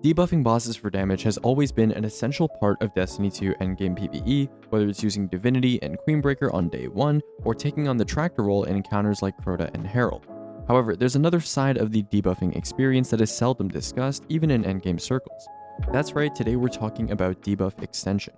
Debuffing bosses for damage has always been an essential part of Destiny 2 endgame PvE, whether it's using Divinity and Queenbreaker on day 1, or taking on the Tractor role in encounters like Crota and Herald. However, there's another side of the debuffing experience that is seldom discussed, even in endgame circles. That's right, today we're talking about debuff extension.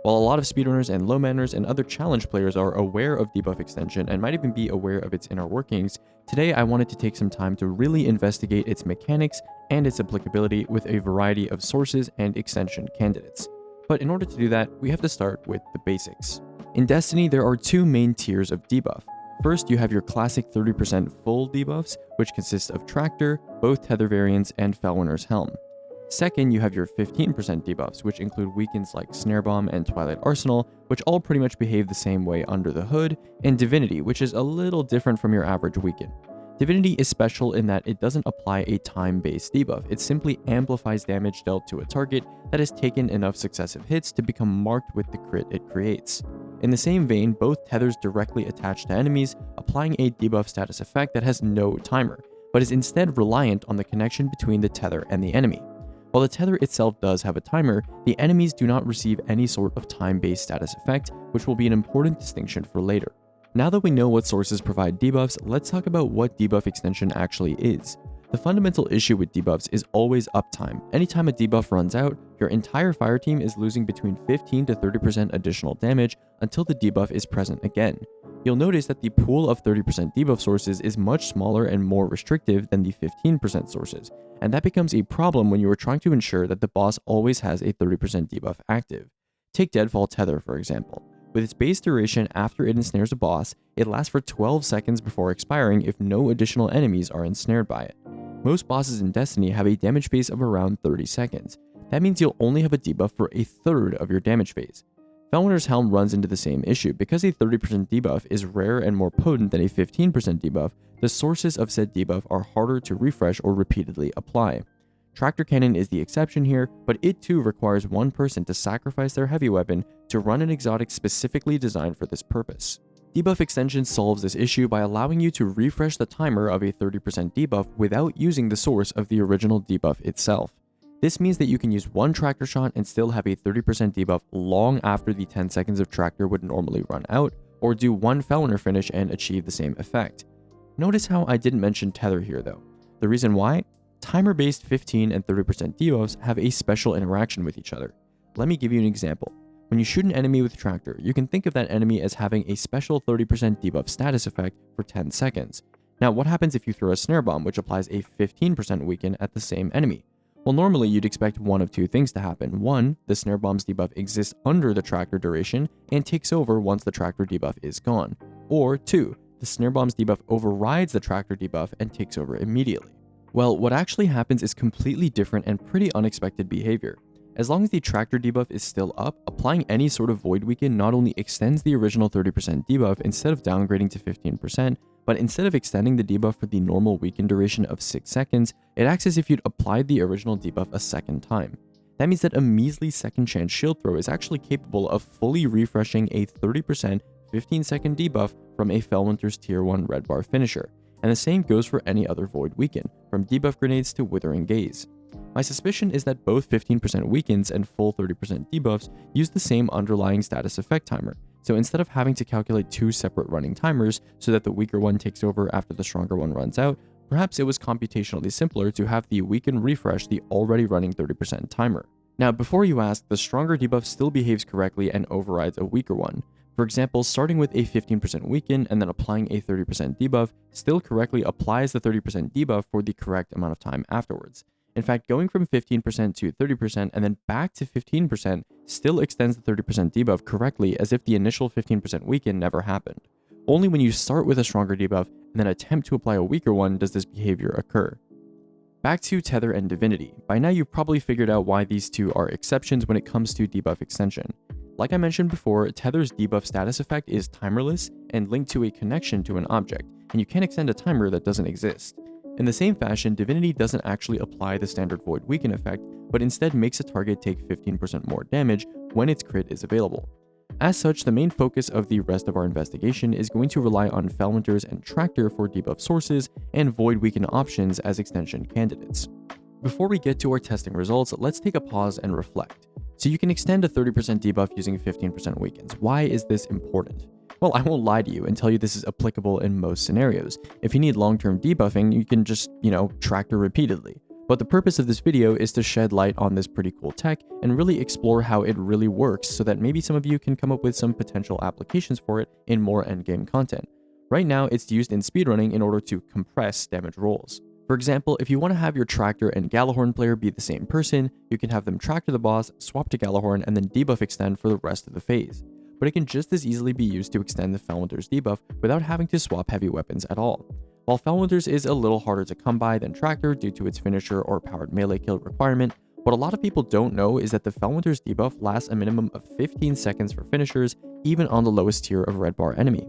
While a lot of speedrunners and low manners and other challenge players are aware of debuff extension and might even be aware of its inner workings, today I wanted to take some time to really investigate its mechanics and its applicability with a variety of sources and extension candidates. But in order to do that, we have to start with the basics. In Destiny, there are two main tiers of debuff. First, you have your classic 30% full debuffs, which consist of Tractor, both Tether variants, and Felwinter's Helm. Second, you have your 15% debuffs, which include weakens like Snare Bomb and Twilight Arsenal, which all pretty much behave the same way under the hood, and Divinity, which is a little different from your average weaken. Divinity is special in that it doesn't apply a time-based debuff, it simply amplifies damage dealt to a target that has taken enough successive hits to become marked with the crit it creates. In the same vein, both tethers directly attach to enemies, applying a debuff status effect that has no timer, but is instead reliant on the connection between the tether and the enemy. While the tether itself does have a timer, the enemies do not receive any sort of time-based status effect, which will be an important distinction for later. Now that we know what sources provide debuffs, let's talk about what debuff extension actually is. The fundamental issue with debuffs is always uptime. Anytime a debuff runs out, your entire fire team is losing between 15 to 30% additional damage until the debuff is present again. You'll notice that the pool of 30% debuff sources is much smaller and more restrictive than the 15% sources, and that becomes a problem when you are trying to ensure that the boss always has a 30% debuff active. Take Deadfall Tether for example. With its base duration after it ensnares a boss, it lasts for 12 seconds before expiring if no additional enemies are ensnared by it. Most bosses in Destiny have a damage phase of around 30 seconds. That means you'll only have a debuff for a third of your damage phase. Felwinter's Helm runs into the same issue. Because a 30% debuff is rare and more potent than a 15% debuff, the sources of said debuff are harder to refresh or repeatedly apply. Tractor Cannon is the exception here, but it too requires one person to sacrifice their heavy weapon to run an exotic specifically designed for this purpose. Debuff extension solves this issue by allowing you to refresh the timer of a 30% debuff without using the source of the original debuff itself. This means that you can use one Tractor shot and still have a 30% debuff long after the 10 seconds of Tractor would normally run out, or do one Felwinter finish and achieve the same effect. Notice how I didn't mention Tether here though. The reason why? Timer-based 15 and 30% debuffs have a special interaction with each other. Let me give you an example. When you shoot an enemy with Tractor, you can think of that enemy as having a special 30% debuff status effect for 10 seconds. Now, what happens if you throw a Snare Bomb, which applies a 15% weaken at the same enemy? Well, normally you'd expect one of two things to happen. One, the Snare Bomb's debuff exists under the Tractor duration and takes over once the Tractor debuff is gone. Or two, the Snare Bomb's debuff overrides the Tractor debuff and takes over immediately. Well, what actually happens is completely different and pretty unexpected behavior. As long as the Tractor debuff is still up, applying any sort of Void Weaken not only extends the original 30% debuff instead of downgrading to 15%, but instead of extending the debuff for the normal weaken duration of 6 seconds, it acts as if you'd applied the original debuff a second time. That means that a measly second chance shield throw is actually capable of fully refreshing a 30% 15-second debuff from a Felwinter's Tier 1 red bar finisher, and the same goes for any other Void Weaken, from debuff grenades to Withering Gaze. My suspicion is that both 15% weakens and full 30% debuffs use the same underlying status effect timer, so instead of having to calculate two separate running timers so that the weaker one takes over after the stronger one runs out, perhaps it was computationally simpler to have the weaken refresh the already running 30% timer. Now, before you ask, the stronger debuff still behaves correctly and overrides a weaker one. For example, starting with a 15% weaken and then applying a 30% debuff still correctly applies the 30% debuff for the correct amount of time afterwards. In fact, going from 15% to 30% and then back to 15% still extends the 30% debuff correctly as if the initial 15% weaken never happened. Only when you start with a stronger debuff and then attempt to apply a weaker one does this behavior occur. Back to Tether and Divinity. By now you've probably figured out why these two are exceptions when it comes to debuff extension. Like I mentioned before, Tether's debuff status effect is timerless and linked to a connection to an object, and you can't extend a timer that doesn't exist. In the same fashion, Divinity doesn't actually apply the standard Void Weaken effect, but instead makes a target take 15% more damage when its crit is available. As such, the main focus of the rest of our investigation is going to rely on Felwinter's and Tractor for debuff sources and Void Weaken options as extension candidates. Before we get to our testing results, let's take a pause and reflect. So you can extend a 30% debuff using 15% weakens. Why is this important? Well, I won't lie to you and tell you this is applicable in most scenarios. If you need long-term debuffing, you can just, tractor repeatedly. But the purpose of this video is to shed light on this pretty cool tech and really explore how it really works so that maybe some of you can come up with some potential applications for it in more endgame content. Right now, it's used in speedrunning in order to compress damage rolls. For example, if you want to have your Tractor and Galahorn player be the same person, you can have them Tractor the boss, swap to Galahorn, and then debuff extend for the rest of the phase. But it can just as easily be used to extend the Felwinter's debuff without having to swap heavy weapons at all. While Felwinter's is a little harder to come by than Tractor due to its finisher or powered melee kill requirement, what a lot of people don't know is that the Felwinter's debuff lasts a minimum of 15 seconds for finishers, even on the lowest tier of red bar enemy.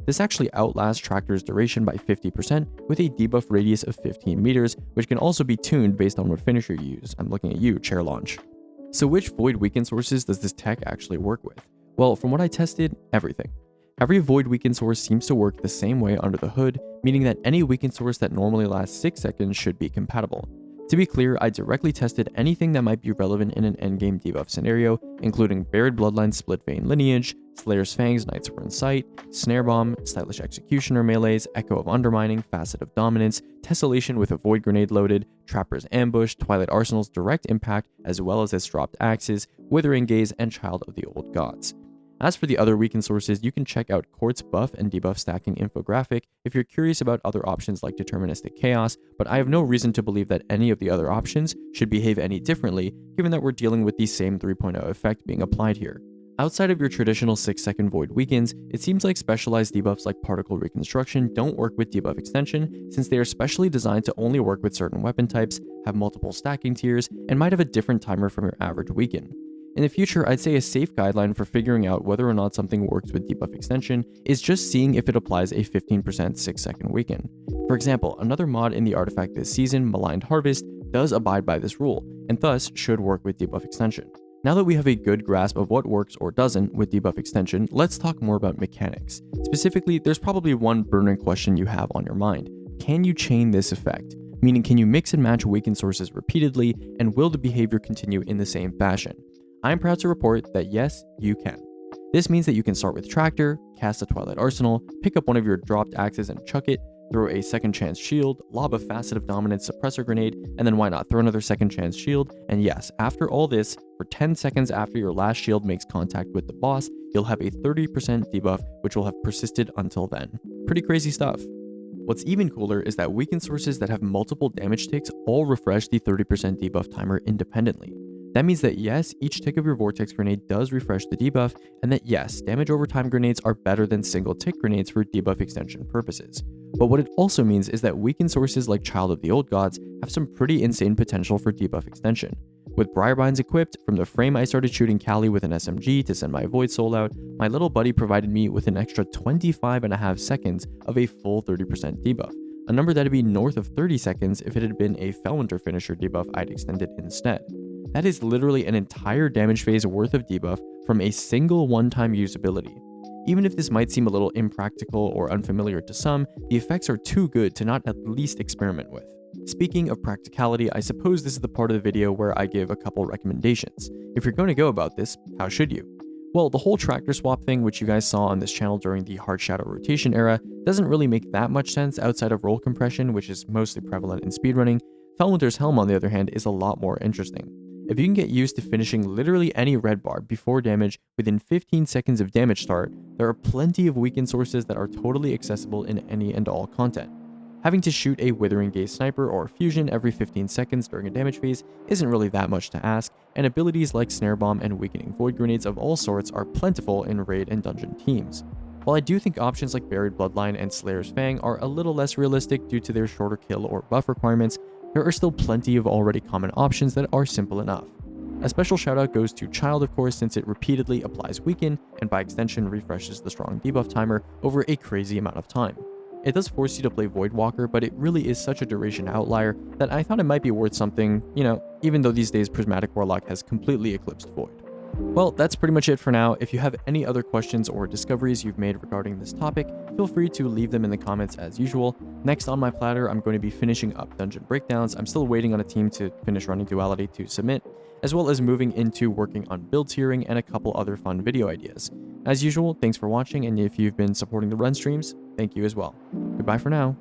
This actually outlasts Tractor's duration by 50% with a debuff radius of 15 meters, which can also be tuned based on what finisher you use. I'm looking at you, Chair Launch. So which Void weaken sources does this tech actually work with? Well, from what I tested, everything. Every Void weaken source seems to work the same way under the hood, meaning that any weaken source that normally lasts 6 seconds should be compatible. To be clear, I directly tested anything that might be relevant in an endgame debuff scenario, including Buried Bloodline Split Vein Lineage, Slayer's Fangs Knights Were in Sight, Snare Bomb, Stylish Executioner Melees, Echo of Undermining, Facet of Dominance, Tessellation with a Void Grenade loaded, Trapper's Ambush, Twilight Arsenal's Direct Impact, as well as its dropped axes, Withering Gaze, and Child of the Old Gods. As for the other weaken sources, you can check out Court's buff and debuff stacking infographic if you're curious about other options like Deterministic Chaos, but I have no reason to believe that any of the other options should behave any differently, given that we're dealing with the same 3.0 effect being applied here. Outside of your traditional 6-second Void weakens, it seems like specialized debuffs like Particle Reconstruction don't work with debuff extension, since they are specially designed to only work with certain weapon types, have multiple stacking tiers, and might have a different timer from your average weaken. In the future, I'd say a safe guideline for figuring out whether or not something works with debuff extension is just seeing if it applies a 15% 6-second weaken. For example, another mod in the artifact this season, Maligned Harvest, does abide by this rule, and thus should work with debuff extension. Now that we have a good grasp of what works or doesn't with debuff extension, let's talk more about mechanics. Specifically, there's probably one burning question you have on your mind. Can you chain this effect? Meaning, can you mix and match weaken sources repeatedly, and will the behavior continue in the same fashion? I'm proud to report that yes, you can. This means that you can start with Tractor, cast a Twilight Arsenal, pick up one of your dropped axes and chuck it, throw a second chance shield, lob a Facet of Dominance suppressor grenade, and then why not throw another second chance shield, and yes, after all this, for 10 seconds after your last shield makes contact with the boss, you'll have a 30% debuff which will have persisted until then. Pretty crazy stuff. What's even cooler is that weaken sources that have multiple damage ticks all refresh the 30% debuff timer independently. That means that yes, each tick of your Vortex grenade does refresh the debuff, and that yes, damage over time grenades are better than single tick grenades for debuff extension purposes. But what it also means is that weaken sources like Child of the Old Gods have some pretty insane potential for debuff extension. With Briarbinds equipped, from the frame I started shooting Kali with an SMG to send my Void Soul out, my little buddy provided me with an extra 25.5 seconds of a full 30% debuff, a number that'd be north of 30 seconds if it had been a Felwinter finisher debuff I'd extended instead. That is literally an entire damage phase worth of debuff from a single one-time usability. Even if this might seem a little impractical or unfamiliar to some, the effects are too good to not at least experiment with. Speaking of practicality, I suppose this is the part of the video where I give a couple recommendations. If you're going to go about this, how should you? Well, the whole Tractor swap thing, which you guys saw on this channel during the Hard Shadow rotation era, doesn't really make that much sense outside of roll compression, which is mostly prevalent in speedrunning. Felwinter's Helm, on the other hand, is a lot more interesting. If you can get used to finishing literally any red bar before damage within 15 seconds of damage start, there are plenty of weaken sources that are totally accessible in any and all content. Having to shoot a Withering Gaze sniper or fusion every 15 seconds during a damage phase isn't really that much to ask, and abilities like Snare Bomb and Weakening Void Grenades of all sorts are plentiful in raid and dungeon teams. While I do think options like Buried Bloodline and Slayer's Fang are a little less realistic due to their shorter kill or buff requirements, there are still plenty of already common options that are simple enough. A special shout out goes to Child, of course, since it repeatedly applies Weaken and by extension refreshes the strong debuff timer over a crazy amount of time. It does force you to play Voidwalker, but it really is such a duration outlier that I thought it might be worth something, even though these days Prismatic Warlock has completely eclipsed Void. Well, that's pretty much it for now. If you have any other questions or discoveries you've made regarding this topic, feel free to leave them in the comments as usual. Next on my platter, I'm going to be finishing up dungeon breakdowns. I'm still waiting on a team to finish running duality to submit, as well as moving into working on build tiering and a couple other fun video ideas. As usual, thanks for watching, and if you've been supporting the run streams, thank you as well. Goodbye for now.